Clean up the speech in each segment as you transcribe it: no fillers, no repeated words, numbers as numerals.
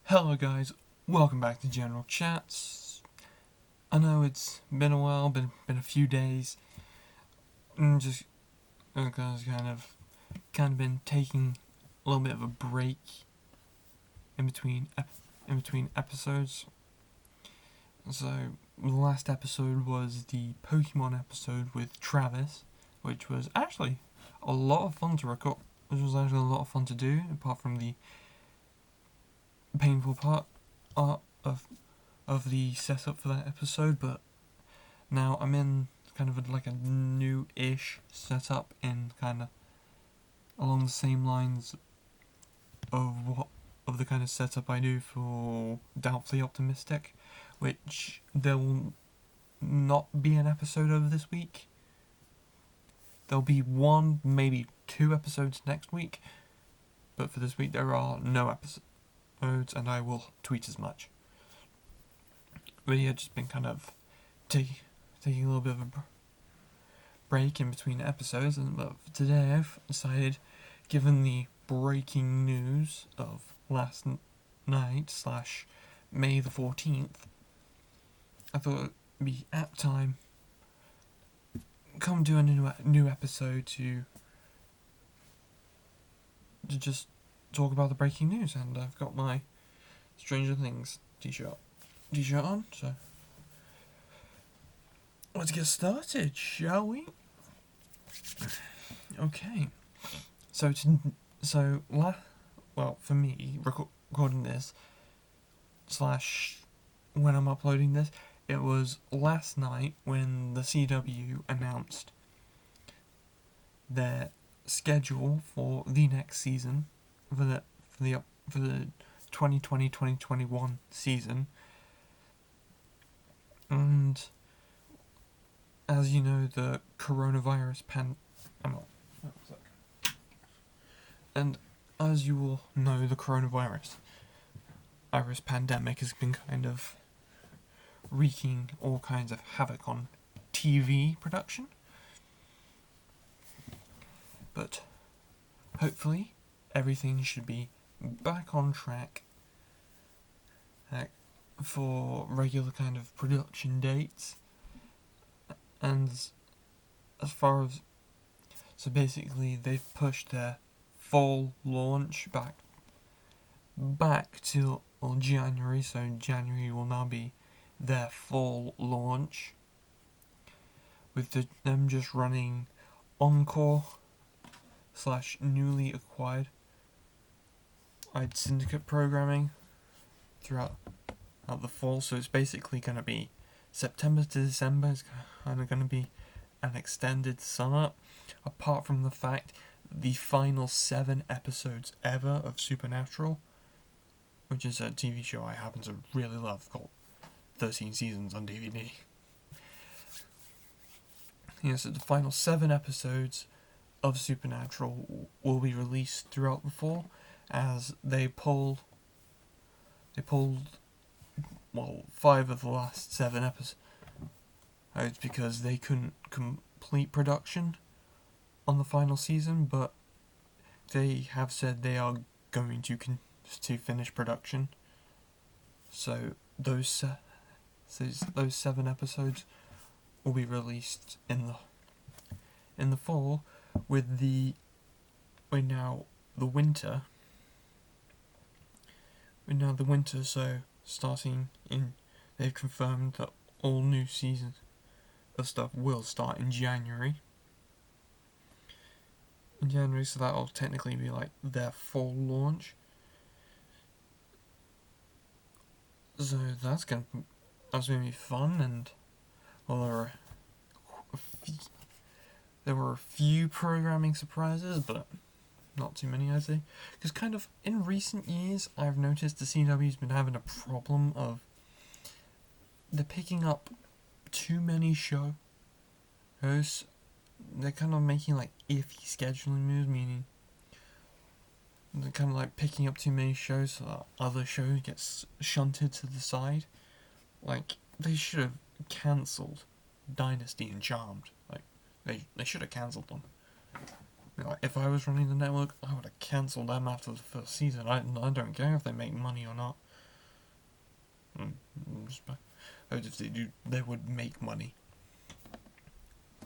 Hello guys, welcome back to General Chats. I know it's been a while, been a few days, and just because kind of been taking a little bit of a break in between episodes. So the last episode was the Pokemon episode with Travis, which was actually a lot of fun to record. Which was actually a lot of fun to do, apart from the painful part of the setup for that episode. But now I'm in kind of like a new-ish setup, in kind of along the same lines of the kind of setup I do for Doubtfully Optimistic, which there will not be an episode over this week. There'll be one, maybe two episodes next week, but for this week there are no episodes, and I will tweet as much. But yeah, just been kind of taking a little bit of a break in between episodes, and but for today I've decided, given the breaking news of last night / May the 14th, I thought it'd be apt time come do a new episode to just talk about the breaking news. And I've got my Stranger Things t-shirt on, so let's get started, shall we? Okay, so for me, recording this / when I'm uploading this, it was last night when the CW announced their schedule for the next season, for the 2020-2021 season. And as you know, the coronavirus and as you all know, the coronavirus pandemic has been kind of wreaking all kinds of havoc on TV production. But hopefully everything should be back on track for regular kind of production dates. And as far as, so basically they've pushed their fall launch back till January, so January will now be their fall launch, with them just running Encore / newly acquired Syndicate programming throughout the fall. So it's basically going to be September to December is kind of going to be an extended summer, apart from the fact the final 7 episodes ever of Supernatural, which is a TV show I happen to really love, called 13 seasons on DVD. Yeah, so the final 7 episodes of Supernatural will be released throughout the fall, as they pulled 5 of the last 7 episodes because they couldn't complete production on the final season, but they have said they are going to finish production. So those 7 episodes will be released in the fall, with the winter. So starting in, they've confirmed that all new seasons of stuff will start in January. So that'll technically be like their fall launch. So that's gonna be fun, and well, there were a few programming surprises, but not too many, I'd say. Because kind of in recent years, I've noticed the CW's been having a problem of they're picking up too many shows. They're kind of making like iffy scheduling moves, meaning they're kind of like picking up too many shows so that other shows get shunted to the side. Like, they should have cancelled Dynasty and Charmed. Like, they should have cancelled them. Like, if I was running the network, I would have cancelled them after the first season. I don't care if they make money or not. If they do, they would make money.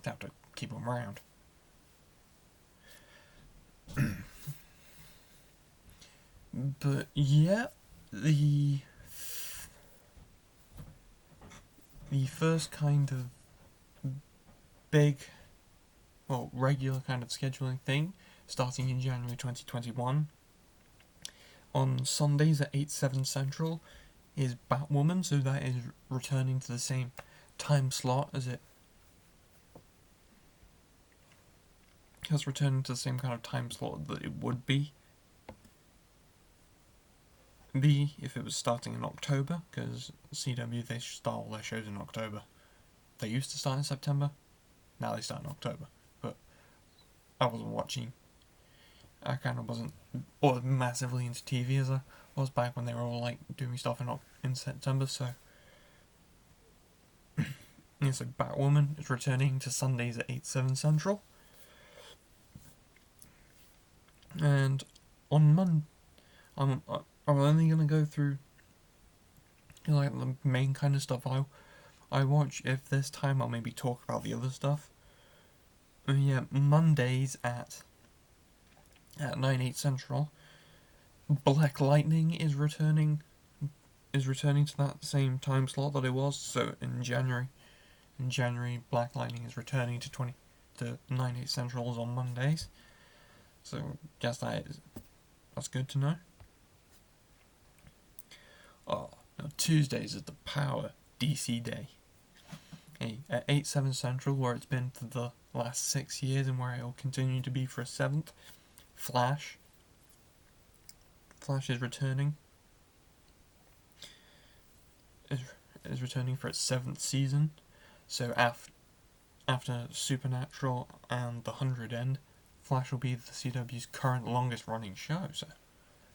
They have to keep them around. But yeah, the first kind of big, well, regular kind of scheduling thing starting in January 2021 on Sundays at 8/7 Central is Batwoman, so that is returning to the same time slot as it has returned to the same kind of time slot that it would be if it was starting in October, because CW, they start all their shows in October. They used to start in September, now they start in October. But I wasn't watching. I kind of wasn't massively into TV as I was back when they were all like doing stuff in September, so yeah, so Batwoman is returning to Sundays at 8/7 Central. And on Monday, I'm only going to go through like the main kind of stuff I watch. If there's time, I'll maybe talk about the other stuff. And yeah, Mondays at 9/8 Central, Black Lightning is returning to that same time slot that it was. So in January, Black Lightning is returning to 9/8 Central on Mondays. So guess that's good to know. Oh, now Tuesdays is the Power DC Day. At 8/7 Central, where it's been for the last 6 years and where it will continue to be for a 7th. Flash is returning. Is returning for its 7th season. So after Supernatural and The 100 end, Flash will be the CW's current longest running show. So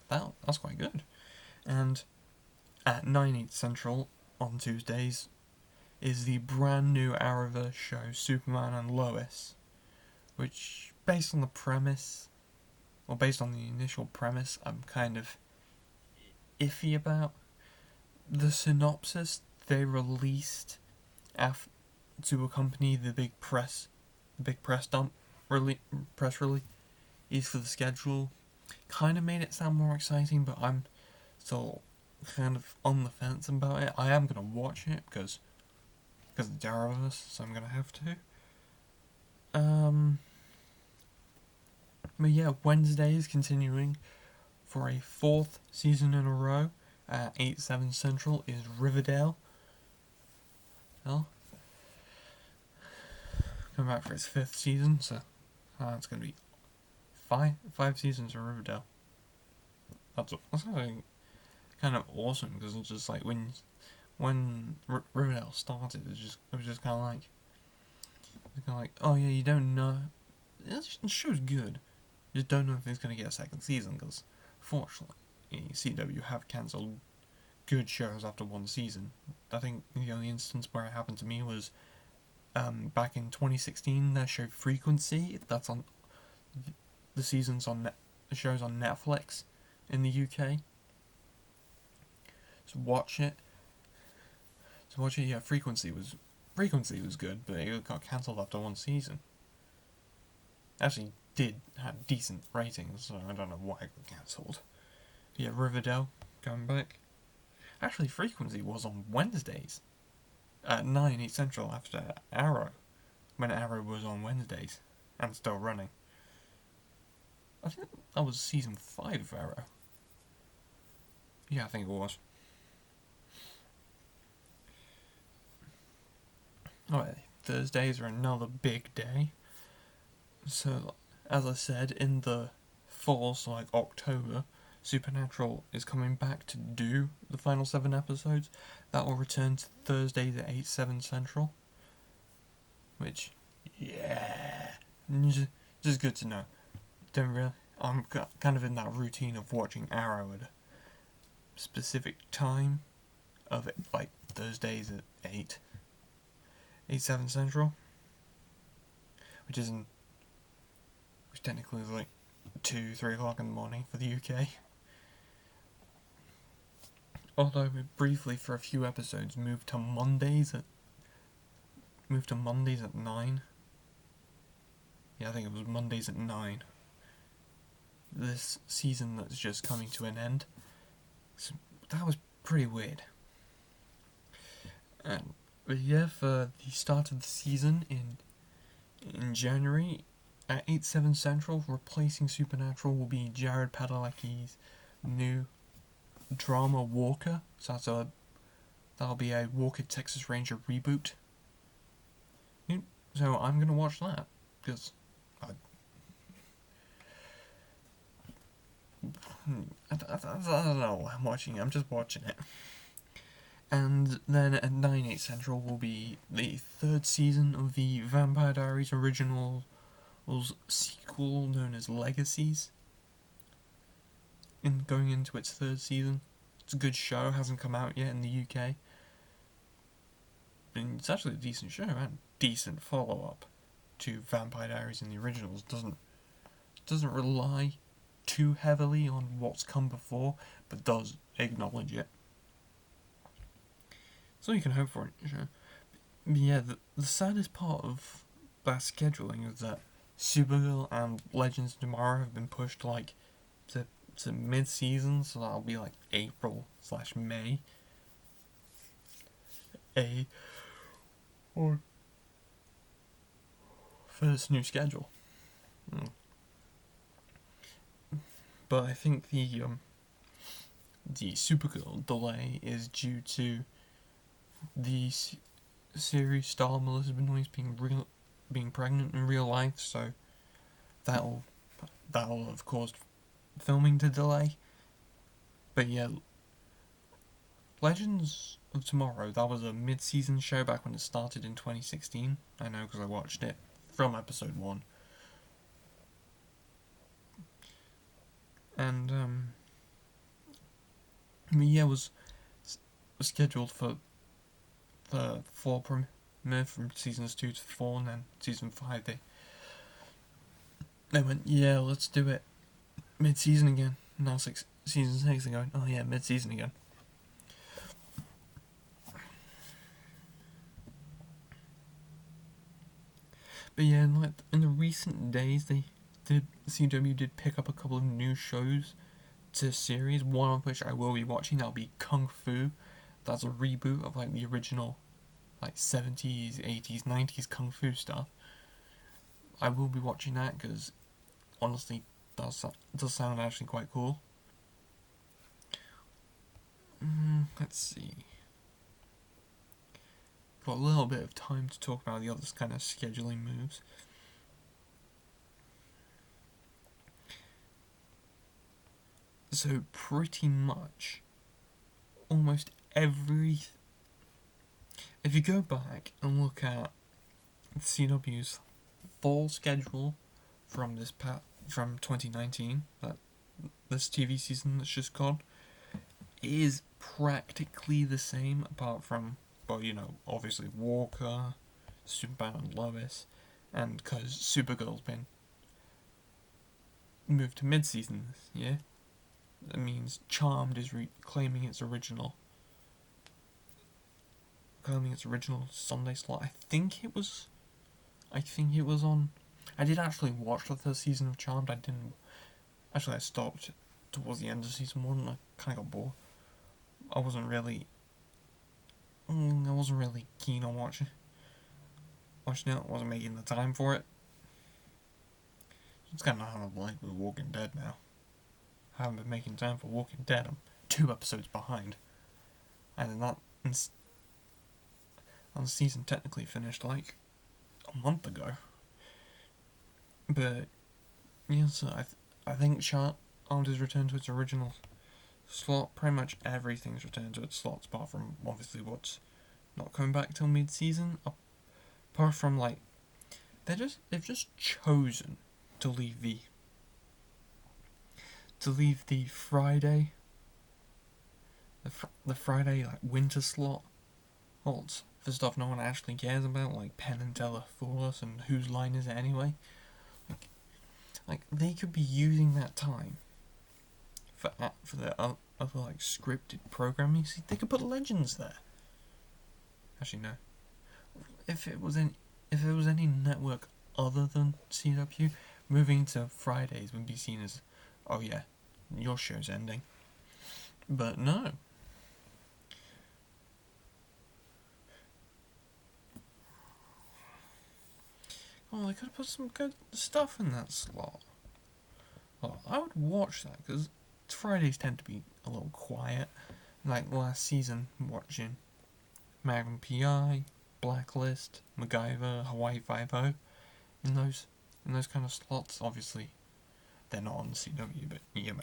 that's quite good. And at 9/8 Central on Tuesdays is the brand new Arrowverse show Superman and Lois, which based on the initial premise, I'm kind of iffy about. The synopsis they released to accompany the big press release for the schedule kind of made it sound more exciting, but I'm still kind of on the fence about it. I am going to watch it because it's Arrowverse, so I'm going to have to. But yeah, Wednesday is continuing for a 4th season in a row at 8/7 Central is Riverdale. Well, coming back for its 5th season, so it's going to be five seasons of Riverdale. That's kind of awesome, because it's just like when Riverdale started, it was just kind of like, oh yeah, you don't know, the show's good, you just don't know if it's going to get a 2nd season, because fortunately CW have cancelled good shows after 1 season. I think the only instance where it happened to me was back in 2016, their show Frequency, that's on the seasons on the show's on Netflix in the UK. So watch it. Yeah, Frequency was good, but it got cancelled after 1 season. Actually, did have decent ratings, so I don't know why it got cancelled. Yeah, Riverdale going back. Actually, Frequency was on Wednesdays at 9/8 Central after Arrow, when Arrow was on Wednesdays and still running. I think that was season 5 of Arrow. Yeah, I think it was. Alright, Thursdays are another big day. So, as I said, in the fall, so like October, Supernatural is coming back to do the final 7 episodes. That will return to Thursdays at 8/7 Central. Which, yeah, just good to know. Don't really. I'm kind of in that routine of watching Arrow at a specific time of it, like Thursdays at 8/7 Central, which technically is like 2-3 o'clock in the morning for the UK. although we briefly for a few episodes moved to Mondays at 9. Yeah, I think it was Mondays at 9. This season that's just coming to an end. So that was pretty weird. But yeah, for the start of the season in January at 8/7 Central, replacing Supernatural will be Jared Padalecki's new drama Walker. So that'll be a Walker Texas Ranger reboot. So I'm gonna watch that because I don't know what I'm watching. I'm just watching it. And then at 9/8 Central will be the third season of the Vampire Diaries original sequel known as Legacies. Going into its third season. It's a good show, hasn't come out yet in the UK. And it's actually a decent show and decent follow-up to Vampire Diaries in the originals. Doesn't rely too heavily on what's come before, but does acknowledge it. So you can hope for it. But yeah, the saddest part of that scheduling is that Supergirl and Legends of Tomorrow have been pushed to mid-season, so that'll be like April/May. Or for this new schedule. But I think the Supergirl delay is due to the series star Melissa Benoist being pregnant in real life, so that'll have caused filming to delay. But yeah, Legends of Tomorrow, that was a mid-season show back when it started in 2016. I know because I watched it from episode 1. And yeah, was scheduled for the fall premiere from seasons 2 to 4, and then season 5 they went, yeah, let's do it mid-season again. Now season 6 they're going, oh yeah, mid-season again. But yeah, in the recent days, CW did pick up a couple of new shows to series. One of which I will be watching. That'll be Kung Fu. That's a reboot of like the original, like 70s, 80s, 90s Kung Fu stuff. I will be watching that because honestly, it does sound actually quite cool. Let's see. Got a little bit of time to talk about the other kind of scheduling moves. So pretty much almost every... If you go back and look at CW's fall schedule from from 2019, that this TV season that's just gone, is practically the same apart from, well, obviously Walker, Superman and Lois, and because Supergirl's been moved to mid-season this year, that means Charmed is claiming its original Sunday slot. I think it was on... I did actually watch the third season of Charmed. I stopped towards the end of season 1 and I kind of got bored. I wasn't really keen on watching it. I wasn't making the time for it. It's kind of how I'm like with Walking Dead now. I haven't been making time for Walking Dead. I'm 2 episodes behind. And that the season technically finished like a month ago. But yeah, so I think Charmed has returned to its original slot. Pretty much everything's returned to its slots, apart from obviously what's not coming back till mid-season. Apart from like they've just chosen to leave the Friday like winter slot holds for stuff no one actually cares about, like Penn and Teller Fool Us and Whose Line Is It Anyway? Like they could be using that time for their other like scripted programming. See, they could put Legends there. Actually, no. If it was any network other than CW, moving to Fridays would be seen as, oh yeah, your show's ending. But no. Oh, they could have put some good stuff in that slot. Well, I would watch that, because Fridays tend to be a little quiet. Like last season, watching Magnum PI, Blacklist, MacGyver, Hawaii Five-0, in those kind of slots. Obviously, they're not on the CW, but you get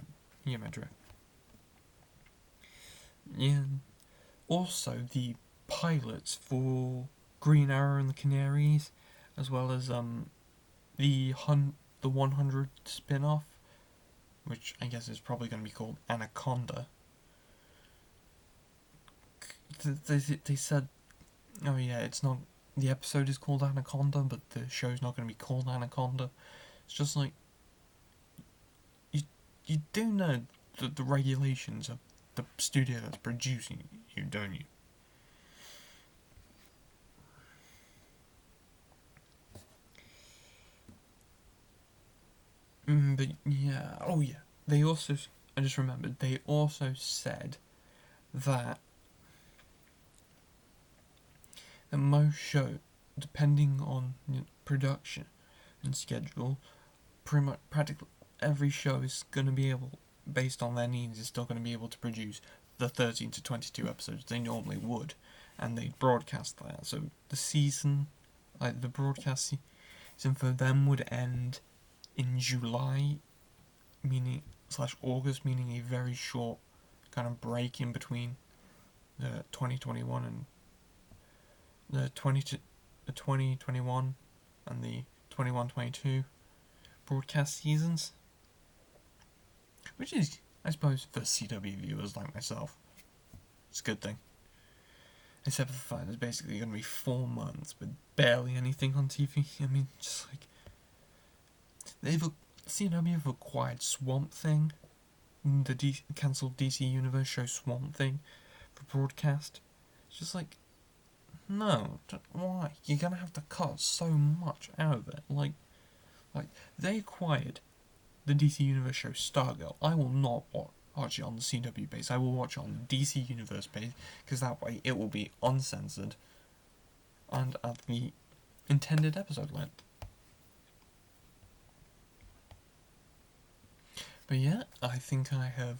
my drift. Yeah. Also, the pilots for Green Arrow and the Canaries, as well as the 100 spin-off, which I guess is probably going to be called Anaconda. They said, oh yeah, it's not, the episode is called Anaconda, but the show's not going to be called Anaconda. It's just like, you do know the regulations of the studio that's producing you, don't you? But yeah, oh yeah. They also, I just remembered, they also said that most show, depending on production and schedule, pretty much practically every show is going to be able, based on their needs, is still going to be able to produce the 13 to 22 episodes they normally would, and they broadcast that. So the season, like the broadcast season for them would end in July, meaning /August, meaning a very short kind of break in between the 2021 and the 2021 and the 21-22 broadcast seasons, which is, I suppose, for CW viewers like myself, it's a good thing. Except for the fact there's basically going to be 4 months with barely anything on TV. I mean, just like, CW have acquired Swamp Thing, the cancelled DC Universe show Swamp Thing, for broadcast. It's just like, no, why? You're gonna have to cut so much out of it. Like they acquired the DC Universe show Stargirl. I will not watch it on the CW base. I will watch it on the DC Universe base, because that way it will be uncensored and at the intended episode length. But yeah, I think I have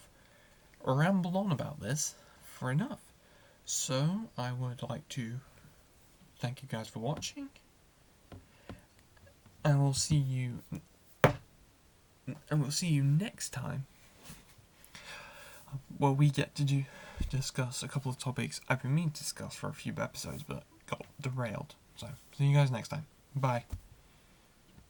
rambled on about this for enough. So I would like to thank you guys for watching. And we'll see you next time. Well, we get to discuss a couple of topics I've been meaning to discuss for a few episodes, but got derailed. So, see you guys next time. Bye.